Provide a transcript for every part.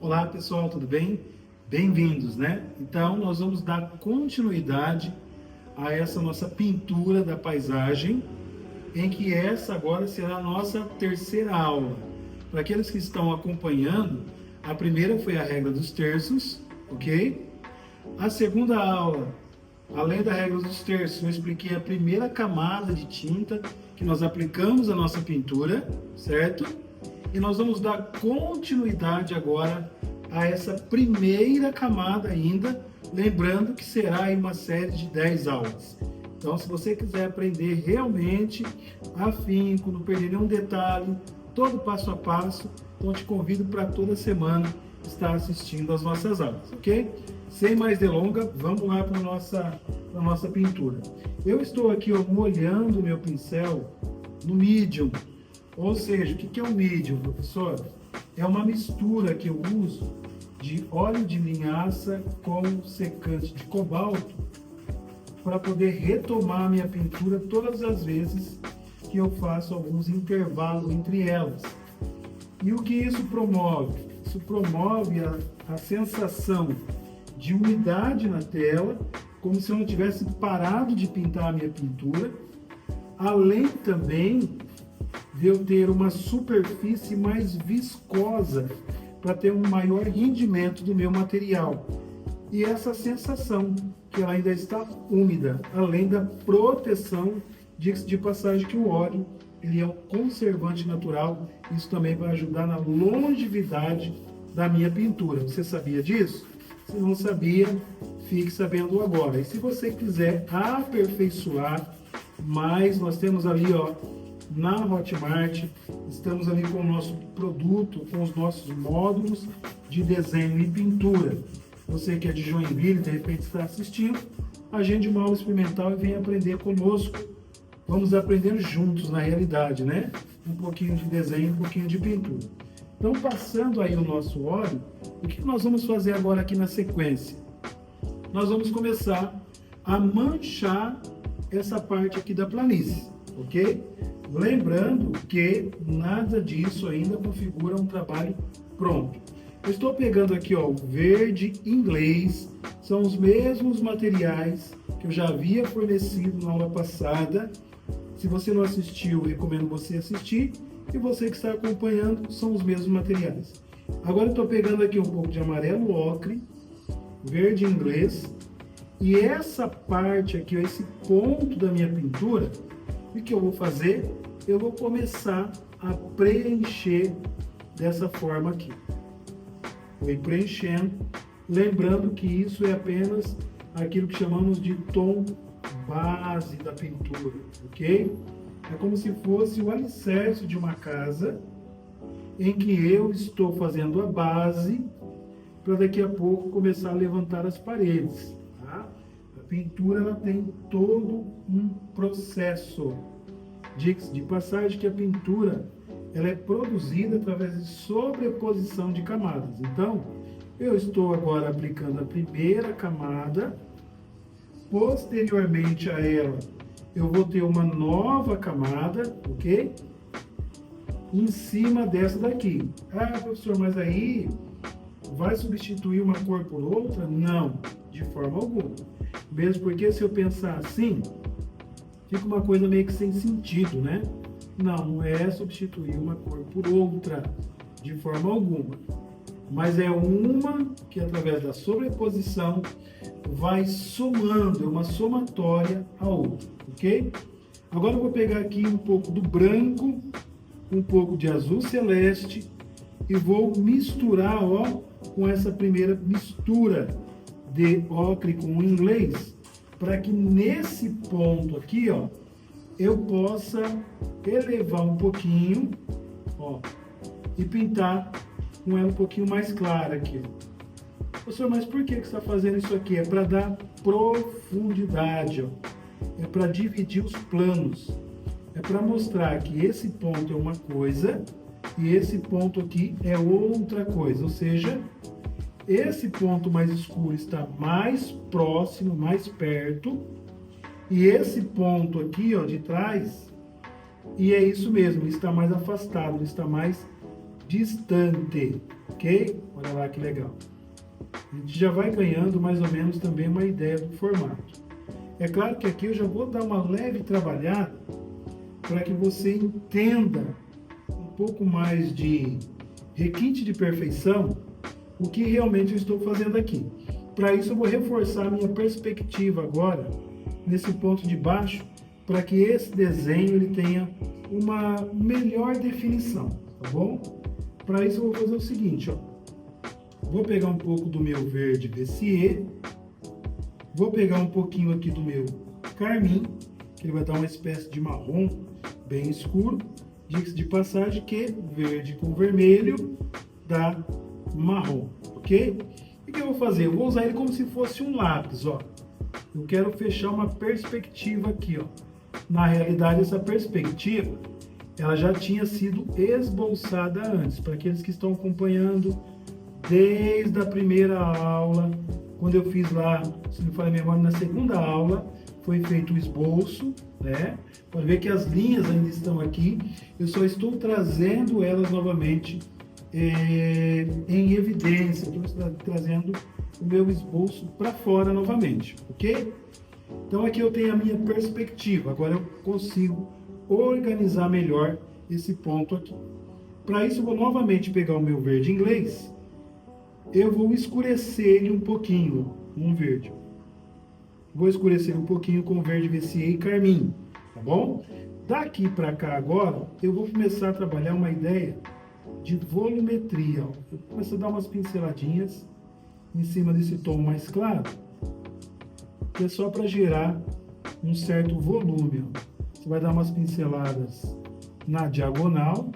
Olá pessoal, tudo bem? Bem-vindos, né? Então nós vamos dar continuidade a essa nossa pintura da paisagem, em que essa agora será a nossa terceira aula. Para aqueles que estão acompanhando, a primeira foi a regra dos terços, ok? A segunda aula, além da regra dos terços, eu expliquei a primeira camada de tinta que nós aplicamos à nossa pintura, certo? E nós vamos dar continuidade agora a essa primeira camada ainda, lembrando que será aí uma série de 10 aulas. Então, se você quiser aprender realmente afinco, não perder nenhum detalhe, todo passo a passo, então te convido para toda semana estar assistindo às nossas aulas, ok? Sem mais delongas, vamos lá para a nossa pintura. Eu estou aqui molhando meu pincel no Medium. Ou seja, o que é o Medium, professor? É uma mistura que eu uso de óleo de linhaça com secante de cobalto para poder retomar a minha pintura todas as vezes que eu faço alguns intervalos entre elas. E o que isso promove? Isso promove a sensação de umidade na tela, como se eu não tivesse parado de pintar a minha pintura, além também de eu ter uma superfície mais viscosa para ter um maior rendimento do meu material. E essa sensação que ela ainda está úmida, além da proteção de passagem que o óleo ele é um conservante natural, isso também vai ajudar na longevidade da minha pintura. Você sabia disso? Se não sabia, fique sabendo agora. E se você quiser aperfeiçoar mais, nós temos ali, na Hotmart, estamos ali com o nosso produto, com os nossos módulos de desenho e pintura. Você que é de Joinville, de repente está assistindo, agende uma aula experimental e vem aprender conosco. Vamos aprender juntos, na realidade, né? Um pouquinho de desenho, um pouquinho de pintura. Então, passando aí o nosso óleo, o que nós vamos fazer agora aqui na sequência? Nós vamos começar a manchar essa parte aqui da planície, ok? Lembrando que nada disso ainda configura um trabalho pronto. Eu estou pegando aqui o verde inglês, são os mesmos materiais que eu já havia fornecido na aula passada. Se você não assistiu, recomendo você assistir. E você que está acompanhando, são os mesmos materiais. Agora eu estou pegando aqui um pouco de amarelo ocre, verde inglês, e essa parte aqui, esse ponto da minha pintura, o que eu vou fazer? Eu vou começar a preencher dessa forma aqui. Vou ir preenchendo, lembrando que isso é apenas aquilo que chamamos de tom base da pintura, ok? É como se fosse o alicerce de uma casa em que eu estou fazendo a base para daqui a pouco começar a levantar as paredes. Tá? A pintura ela tem todo um processo de passagem que a pintura ela é produzida através de sobreposição de camadas. Então, eu estou agora aplicando a primeira camada, posteriormente a ela eu vou ter uma nova camada, ok? Em cima dessa daqui. Ah, professor, mas aí vai substituir uma cor por outra? Não, de forma alguma. Mesmo porque se eu pensar assim, fica uma coisa meio que sem sentido, né? Não é substituir uma cor por outra, de forma alguma. Mas é uma que, através da sobreposição, vai somando, é uma somatória a outra, ok? Agora eu vou pegar aqui um pouco do branco, um pouco de azul celeste e vou misturar, com essa primeira mistura de ocre com o inglês, para que nesse ponto aqui, eu possa elevar um pouquinho, e pintar com ela um pouquinho mais clara aqui. Professor, mas por que você está fazendo isso aqui? É para dar profundidade, é para dividir os planos, é para mostrar que esse ponto é uma coisa e esse ponto aqui é outra coisa, ou seja, esse ponto mais escuro está mais próximo, mais perto, e esse ponto aqui, de trás, e é isso mesmo, ele está mais afastado, ele está mais distante, ok? Olha lá que legal. A gente já vai ganhando mais ou menos também uma ideia do formato. É claro que aqui eu já vou dar uma leve trabalhada para que você entenda um pouco mais de requinte de perfeição, o que realmente eu estou fazendo aqui. Para isso eu vou reforçar a minha perspectiva agora, nesse ponto de baixo, para que esse desenho ele tenha uma melhor definição, tá bom? Para isso eu vou fazer o seguinte, ó. Vou pegar um pouco do meu verde Messier, vou pegar um pouquinho aqui do meu carmim, que ele vai dar uma espécie de marrom bem escuro. Diga-se de passagem que verde com vermelho dá marrom, ok? O que eu vou fazer? Eu vou usar ele como se fosse um lápis, ó. Eu quero fechar uma perspectiva aqui, ó. Na realidade, essa perspectiva, ela já tinha sido esboçada antes. Para aqueles que estão acompanhando desde a primeira aula, quando eu fiz lá, se não me falha a memória, na segunda aula, foi feito o esboço, né? Pode ver que as linhas ainda estão aqui. Eu só estou trazendo elas novamente em evidência. Estou trazendo o meu esboço para fora novamente, ok? Então aqui eu tenho a minha perspectiva. Agora eu consigo organizar melhor esse ponto aqui. Para isso eu vou novamente pegar o meu verde inglês. Eu vou escurecer ele um pouquinho, um verde. Vou escurecer um pouquinho com verde Messier e carmim, tá bom? Daqui para cá agora, eu vou começar a trabalhar uma ideia de volumetria. Ó. Eu começo a dar umas pinceladinhas em cima desse tom mais claro, que é só para gerar um certo volume. Ó. Você vai dar umas pinceladas na diagonal.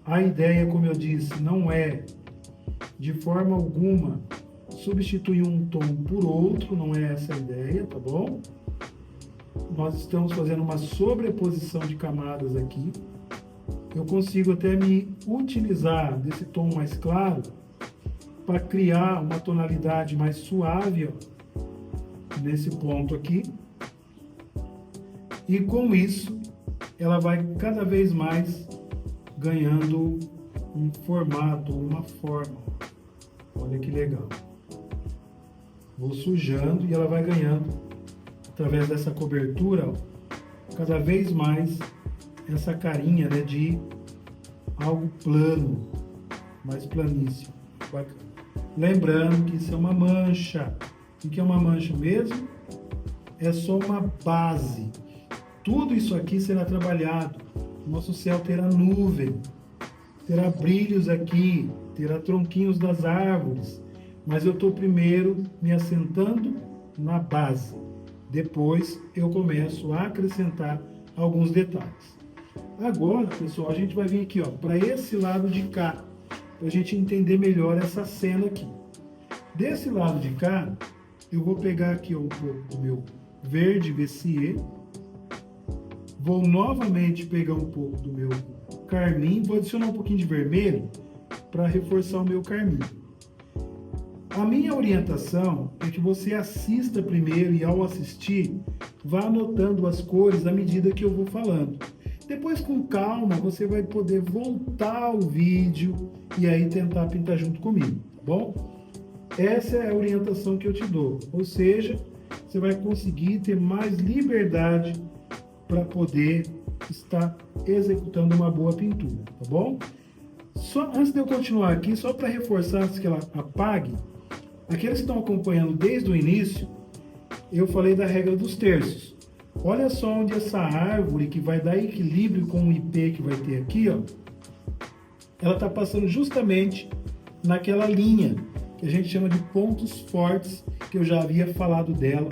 A ideia, como eu disse, não é de forma alguma substituir um tom por outro, não é essa a ideia, tá bom? Nós estamos fazendo uma sobreposição de camadas aqui. Eu consigo até me utilizar desse tom mais claro para criar uma tonalidade mais suave, ó, nesse ponto aqui. E com isso, ela vai cada vez mais ganhando um formato, uma forma. Olha que legal. Vou sujando e ela vai ganhando, através dessa cobertura, ó, cada vez mais essa carinha, né, de algo plano, mais planíssimo. Bacana. Lembrando que isso é uma mancha. O que é uma mancha mesmo? É só uma base. Tudo isso aqui será trabalhado. Nosso céu terá nuvem, terá brilhos aqui, terá tronquinhos das árvores, mas eu estou primeiro me assentando na base. Depois eu começo a acrescentar alguns detalhes. Agora, pessoal, a gente vai vir aqui, ó, para esse lado de cá, para a gente entender melhor essa cena aqui. Desse lado de cá, eu vou pegar aqui um pouco do meu verde Messier. Vou novamente pegar um pouco do meu carmim, vou adicionar um pouquinho de vermelho para reforçar o meu carmim. A minha orientação é que você assista primeiro e ao assistir, vá anotando as cores à medida que eu vou falando. Depois, com calma, você vai poder voltar ao vídeo e aí tentar pintar junto comigo, tá bom? Essa é a orientação que eu te dou, ou seja, você vai conseguir ter mais liberdade para poder estar executando uma boa pintura, tá bom? Só antes de eu continuar aqui, só para reforçar, antes que ela apague, aqueles que estão acompanhando desde o início, eu falei da regra dos terços. Olha só onde essa árvore que vai dar equilíbrio com o IP que vai ter aqui, ó, ela está passando justamente naquela linha que a gente chama de pontos fortes, que eu já havia falado dela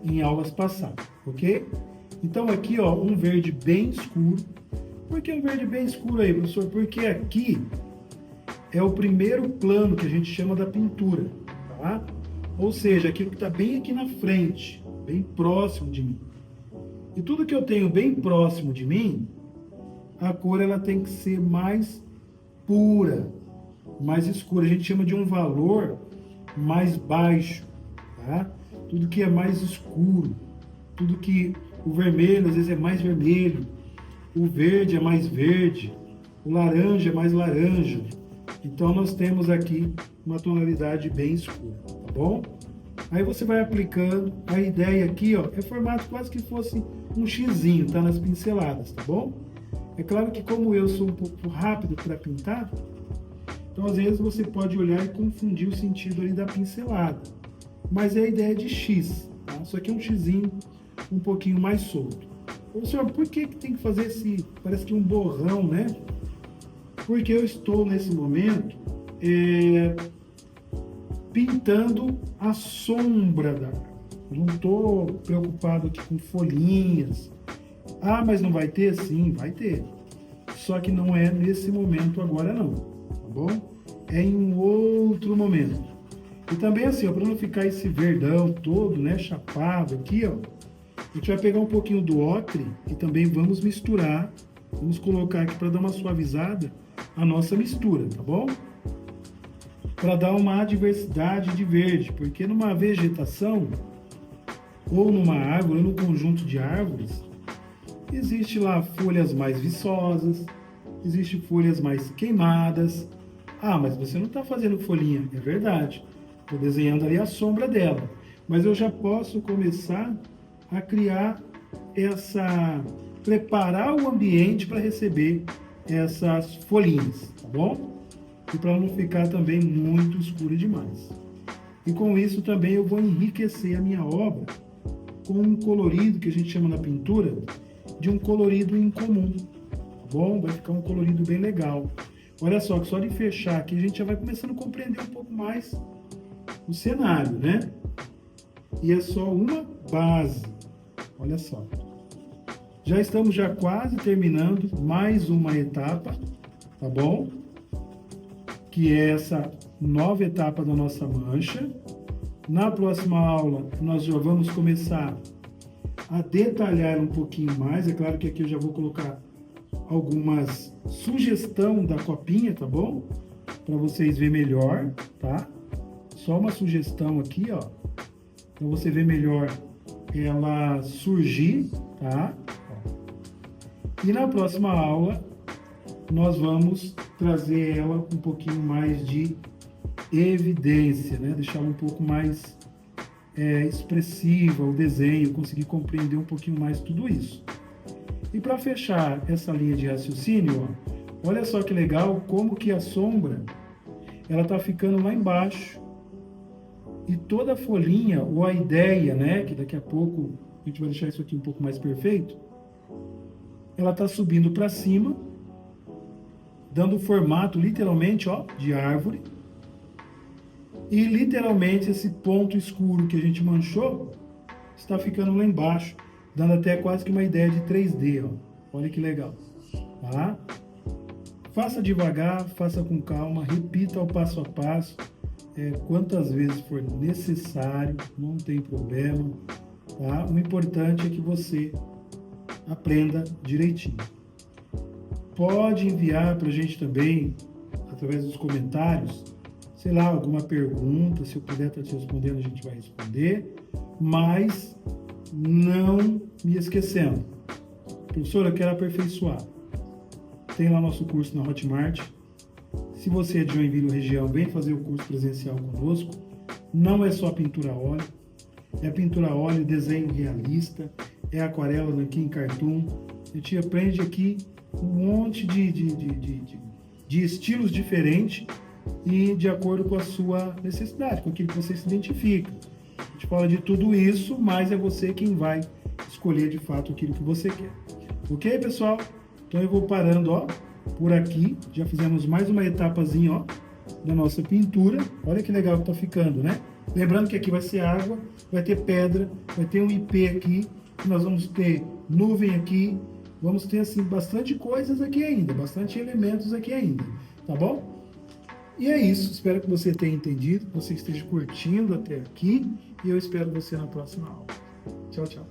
em aulas passadas, ok? Então aqui, ó, um verde bem escuro. Por que um verde bem escuro aí, professor? Porque aqui é o primeiro plano que a gente chama da pintura, tá? Ou seja, aquilo que está bem aqui na frente, bem próximo de mim. E tudo que eu tenho bem próximo de mim, a cor ela tem que ser mais pura, mais escura. A gente chama de um valor mais baixo, tá? Tudo que é mais escuro, tudo que o vermelho às vezes é mais vermelho, o verde é mais verde, o laranja é mais laranja. Então nós temos aqui uma tonalidade bem escura, tá bom? Aí você vai aplicando, a ideia aqui, ó, é formato quase que fosse um xizinho, tá? Nas pinceladas, tá bom? É claro que como eu sou um pouco rápido para pintar, então às vezes você pode olhar e confundir o sentido ali da pincelada. Mas é a ideia de X, tá? Só que é um xizinho um pouquinho mais solto. Ô, senhor, por que tem que fazer esse, parece que um borrão, né? Porque eu estou nesse momento pintando a sombra da árvore. Não estou preocupado aqui com folhinhas. Ah, mas não vai ter? Sim, vai ter. Só que não é nesse momento agora não, tá bom? É em um outro momento. E também assim, para não ficar esse verdão todo, né, chapado aqui, ó, a gente vai pegar um pouquinho do ocre e também vamos misturar, vamos colocar aqui para dar uma suavizada a nossa mistura, tá bom? Para dar uma diversidade de verde, porque numa vegetação ou numa árvore, ou num conjunto de árvores, existe lá folhas mais viçosas, existe folhas mais queimadas. Ah, mas você não está fazendo folhinha, é verdade. Estou desenhando ali a sombra dela, mas eu já posso começar a criar preparar o ambiente para receber essas folhinhas, tá bom? E para não ficar também muito escuro demais. E com isso também eu vou enriquecer a minha obra com um colorido que a gente chama na pintura de um colorido incomum, tá bom? Vai ficar um colorido bem legal. Olha só, que só de fechar aqui a gente já vai começando a compreender um pouco mais o cenário, né? E é só uma base. Olha só. Já estamos quase terminando mais uma etapa, tá bom? Que é essa nova etapa da nossa mancha. Na próxima aula, nós já vamos começar a detalhar um pouquinho mais. É claro que aqui eu já vou colocar algumas sugestão da copinha, tá bom? Para vocês verem melhor, tá? Só uma sugestão aqui, ó. Para você ver melhor ela surgir, tá? E na próxima aula, nós vamos trazer ela com um pouquinho mais de evidência, né? Deixá-la um pouco mais expressiva, o desenho, conseguir compreender um pouquinho mais tudo isso. E para fechar essa linha de raciocínio, ó, olha só que legal como que a sombra ela tá ficando lá embaixo e toda a folhinha ou a ideia, né, que daqui a pouco a gente vai deixar isso aqui um pouco mais perfeito, ela tá subindo para cima, dando formato literalmente, ó, de árvore. E literalmente esse ponto escuro que a gente manchou está ficando lá embaixo, dando até quase que uma ideia de 3D, ó. Olha que legal, tá? Faça devagar, faça com calma, repita o passo a passo, quantas vezes for necessário, não tem problema, tá? O importante é que você aprenda direitinho. Pode enviar para a gente também, através dos comentários, sei lá, alguma pergunta, se eu puder estar te respondendo, a gente vai responder, mas não me esquecendo. Professor, eu quero aperfeiçoar. Tem lá nosso curso na Hotmart. Se você é de Joinville região, vem fazer o curso presencial conosco. Não é só pintura a óleo, é pintura a óleo, desenho realista, é aquarela, nanquim, cartoon. A gente aprende aqui um monte de estilos diferentes e de acordo com a sua necessidade, com aquilo que você se identifica. A gente fala de tudo isso, mas é você quem vai escolher de fato aquilo que você quer. Ok, pessoal? Então eu vou parando, ó, por aqui. Já fizemos mais uma etapazinha, ó, da nossa pintura. Olha que legal que tá ficando, né? Lembrando que aqui vai ser água, vai ter pedra, vai ter um IP aqui, nós vamos ter nuvem aqui, vamos ter, assim, bastante coisas aqui ainda, bastante elementos aqui ainda, tá bom? E é isso, espero que você tenha entendido, que você esteja curtindo até aqui, e eu espero você na próxima aula. Tchau, tchau.